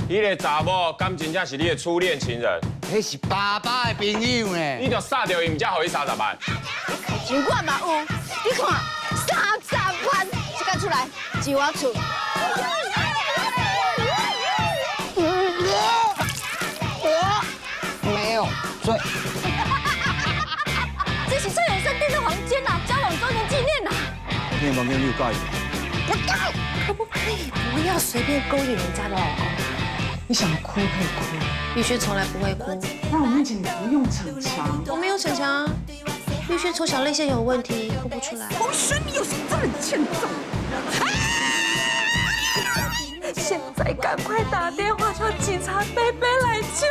迄个查某敢真正是你的初恋情人？迄是爸爸的朋友呢。你着杀掉伊，唔才互伊30万。尽管嘛有，你看30万，这个出来就我出。我没有罪。这是蔡永生订的房间呐，交往周年纪念呐。那间房间你有盖？我告，可不可以不要随便勾引人家的老公？你想哭可以哭，玉轩从来不会哭。在我面前你不用逞强。我没有逞强，玉轩从小泪腺有问题，哭不出来。洪轩，你有什么这么欠揍？现在赶快打电话叫警察贝贝来救